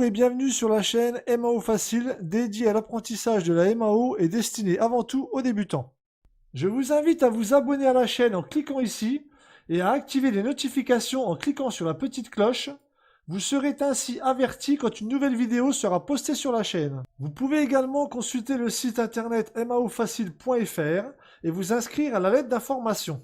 Bonjour et bienvenue sur la chaîne MAO Facile dédiée à l'apprentissage de la MAO et destinée avant tout aux débutants. Je vous invite à vous abonner à la chaîne en cliquant ici et à activer les notifications en cliquant sur la petite cloche. Vous serez ainsi averti quand une nouvelle vidéo sera postée sur la chaîne. Vous pouvez également consulter le site internet maofacile.fr et vous inscrire à la lettre d'information.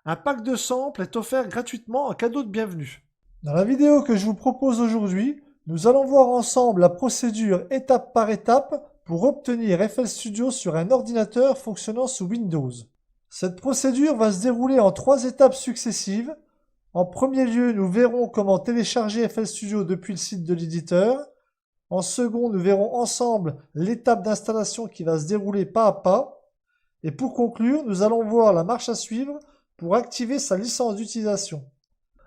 Un pack de samples est offert gratuitement en cadeau de bienvenue. Dans la vidéo que je vous propose aujourd'hui, nous allons voir ensemble la procédure étape par étape pour obtenir FL Studio sur un ordinateur fonctionnant sous Windows. Cette procédure va se dérouler en 3 étapes successives. En premier lieu, nous verrons comment télécharger FL Studio depuis le site de l'éditeur. En second, nous verrons ensemble l'étape d'installation qui va se dérouler pas à pas. Et pour conclure, nous allons voir la marche à suivre pour activer sa licence d'utilisation.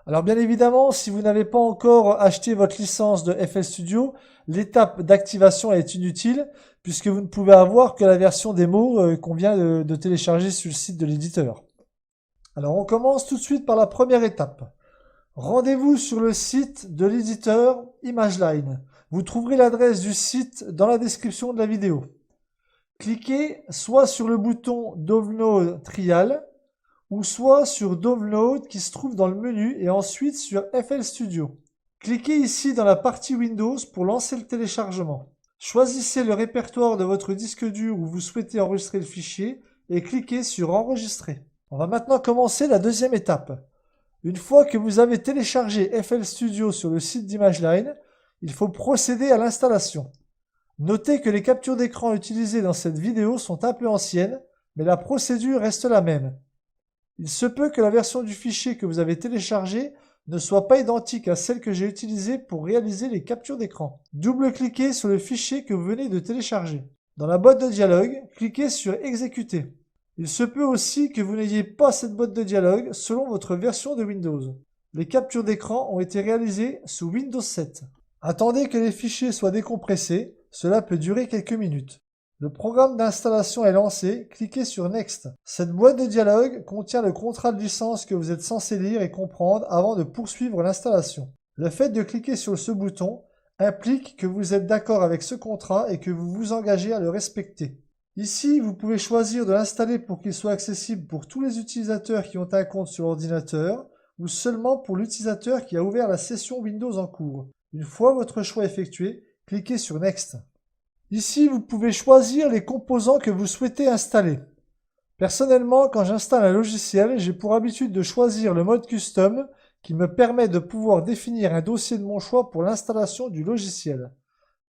Alors bien évidemment, si vous n'avez pas encore acheté votre licence de FL Studio, l'étape d'activation est inutile puisque vous ne pouvez avoir que la version démo qu'on vient de télécharger sur le site de l'éditeur. Alors on commence tout de suite par la première étape. Rendez-vous sur le site de l'éditeur ImageLine. Vous trouverez l'adresse du site dans la description de la vidéo. Cliquez soit sur le bouton Download Trial, ou soit sur Download qui se trouve dans le menu et ensuite sur FL Studio. Cliquez ici dans la partie Windows pour lancer le téléchargement. Choisissez le répertoire de votre disque dur où vous souhaitez enregistrer le fichier et cliquez sur Enregistrer. On va maintenant commencer la deuxième étape. Une fois que vous avez téléchargé FL Studio sur le site d'ImageLine, il faut procéder à l'installation. Notez que les captures d'écran utilisées dans cette vidéo sont un peu anciennes, mais la procédure reste la même. Il se peut que la version du fichier que vous avez téléchargé ne soit pas identique à celle que j'ai utilisée pour réaliser les captures d'écran. Double-cliquez sur le fichier que vous venez de télécharger. Dans la boîte de dialogue, cliquez sur Exécuter. Il se peut aussi que vous n'ayez pas cette boîte de dialogue selon votre version de Windows. Les captures d'écran ont été réalisées sous Windows 7. Attendez que les fichiers soient décompressés, cela peut durer quelques minutes. Le programme d'installation est lancé, cliquez sur Next. Cette boîte de dialogue contient le contrat de licence que vous êtes censé lire et comprendre avant de poursuivre l'installation. Le fait de cliquer sur ce bouton implique que vous êtes d'accord avec ce contrat et que vous vous engagez à le respecter. Ici, vous pouvez choisir de l'installer pour qu'il soit accessible pour tous les utilisateurs qui ont un compte sur l'ordinateur ou seulement pour l'utilisateur qui a ouvert la session Windows en cours. Une fois votre choix effectué, cliquez sur Next. Ici, vous pouvez choisir les composants que vous souhaitez installer. Personnellement, quand j'installe un logiciel, j'ai pour habitude de choisir le mode Custom qui me permet de pouvoir définir un dossier de mon choix pour l'installation du logiciel.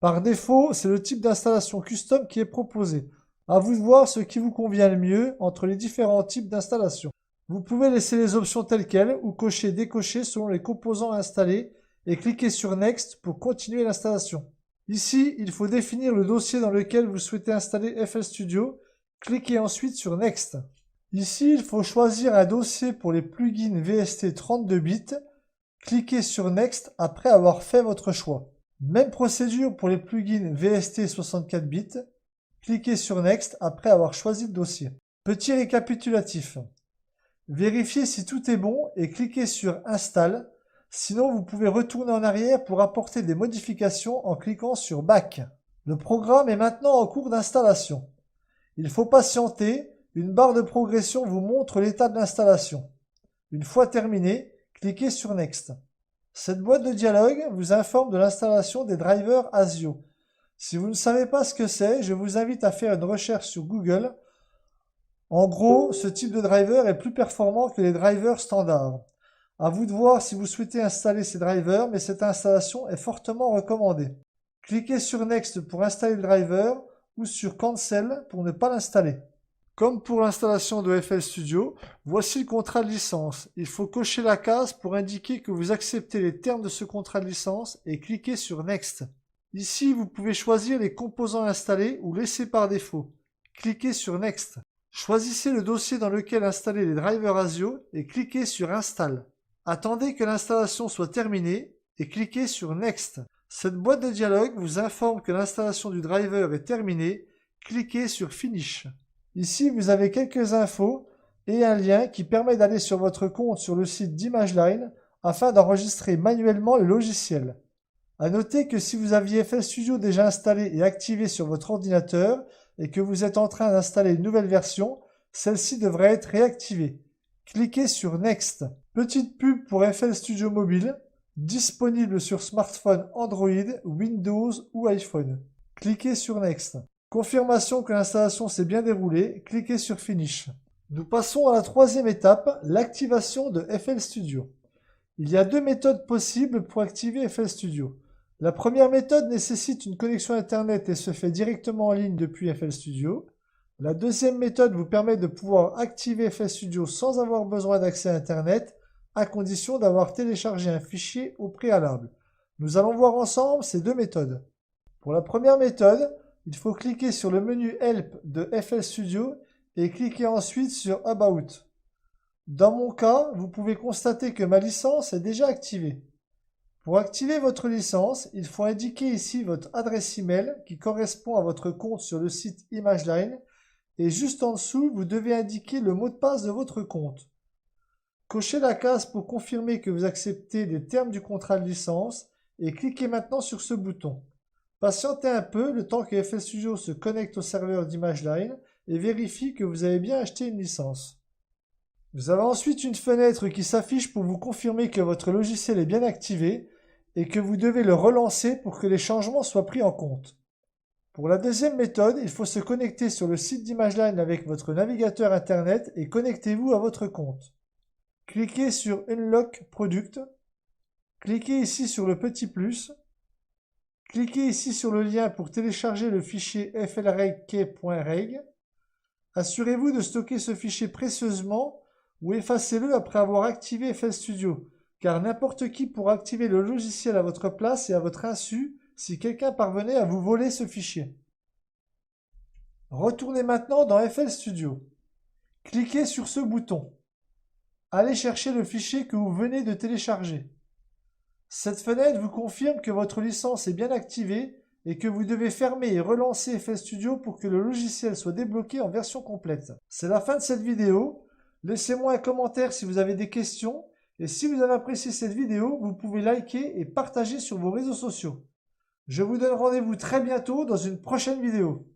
Par défaut, c'est le type d'installation Custom qui est proposé. À vous de voir ce qui vous convient le mieux entre les différents types d'installation. Vous pouvez laisser les options telles quelles ou cocher décocher selon les composants installés et cliquer sur Next pour continuer l'installation. Ici, il faut définir le dossier dans lequel vous souhaitez installer FL Studio. Cliquez ensuite sur Next. Ici, il faut choisir un dossier pour les plugins VST 32 bits. Cliquez sur Next après avoir fait votre choix. Même procédure pour les plugins VST 64 bits. Cliquez sur Next après avoir choisi le dossier. Petit récapitulatif. Vérifiez si tout est bon et cliquez sur Install. Sinon, vous pouvez retourner en arrière pour apporter des modifications en cliquant sur Back. Le programme est maintenant en cours d'installation. Il faut patienter, une barre de progression vous montre l'état de l'installation. Une fois terminé, cliquez sur Next. Cette boîte de dialogue vous informe de l'installation des drivers ASIO. Si vous ne savez pas ce que c'est, je vous invite à faire une recherche sur Google. En gros, ce type de driver est plus performant que les drivers standards. À vous de voir si vous souhaitez installer ces drivers, mais cette installation est fortement recommandée. Cliquez sur Next pour installer le driver ou sur Cancel pour ne pas l'installer. Comme pour l'installation de FL Studio, voici le contrat de licence. Il faut cocher la case pour indiquer que vous acceptez les termes de ce contrat de licence et cliquez sur Next. Ici, vous pouvez choisir les composants installés ou laisser par défaut. Cliquez sur Next. Choisissez le dossier dans lequel installer les drivers ASIO et cliquez sur Install. Attendez que l'installation soit terminée et cliquez sur Next. Cette boîte de dialogue vous informe que l'installation du driver est terminée. Cliquez sur Finish. Ici, vous avez quelques infos et un lien qui permet d'aller sur votre compte sur le site d'ImageLine afin d'enregistrer manuellement le logiciel. À noter que si vous aviez FL Studio déjà installé et activé sur votre ordinateur et que vous êtes en train d'installer une nouvelle version, celle-ci devrait être réactivée. Cliquez sur Next. Petite pub pour FL Studio Mobile, disponible sur smartphone Android, Windows ou iPhone. Cliquez sur Next. Confirmation que l'installation s'est bien déroulée, cliquez sur Finish. Nous passons à la troisième étape, l'activation de FL Studio. Il y a deux méthodes possibles pour activer FL Studio. La première méthode nécessite une connexion Internet et se fait directement en ligne depuis FL Studio. La deuxième méthode vous permet de pouvoir activer FL Studio sans avoir besoin d'accès à Internet, à condition d'avoir téléchargé un fichier au préalable. Nous allons voir ensemble ces deux méthodes. Pour la première méthode, il faut cliquer sur le menu Help de FL Studio et cliquer ensuite sur About. Dans mon cas, vous pouvez constater que ma licence est déjà activée. Pour activer votre licence, il faut indiquer ici votre adresse email qui correspond à votre compte sur le site ImageLine et juste en dessous, vous devez indiquer le mot de passe de votre compte. Cochez la case pour confirmer que vous acceptez les termes du contrat de licence et cliquez maintenant sur ce bouton. Patientez un peu le temps que FL Studio se connecte au serveur d'ImageLine et vérifie que vous avez bien acheté une licence. Vous avez ensuite une fenêtre qui s'affiche pour vous confirmer que votre logiciel est bien activé et que vous devez le relancer pour que les changements soient pris en compte. Pour la deuxième méthode, il faut se connecter sur le site d'ImageLine avec votre navigateur Internet et connectez-vous à votre compte. Cliquez sur Unlock Product. Cliquez ici sur le petit plus. Cliquez ici sur le lien pour télécharger le fichier flreg.reg. Assurez-vous de stocker ce fichier précieusement ou effacez-le après avoir activé FL Studio, car n'importe qui pourra activer le logiciel à votre place et à votre insu si quelqu'un parvenait à vous voler ce fichier. Retournez maintenant dans FL Studio. Cliquez sur ce bouton. Allez chercher le fichier que vous venez de télécharger. Cette fenêtre vous confirme que votre licence est bien activée et que vous devez fermer et relancer FL Studio pour que le logiciel soit débloqué en version complète. C'est la fin de cette vidéo. Laissez-moi un commentaire si vous avez des questions. Et si vous avez apprécié cette vidéo, vous pouvez liker et partager sur vos réseaux sociaux. Je vous donne rendez-vous très bientôt dans une prochaine vidéo.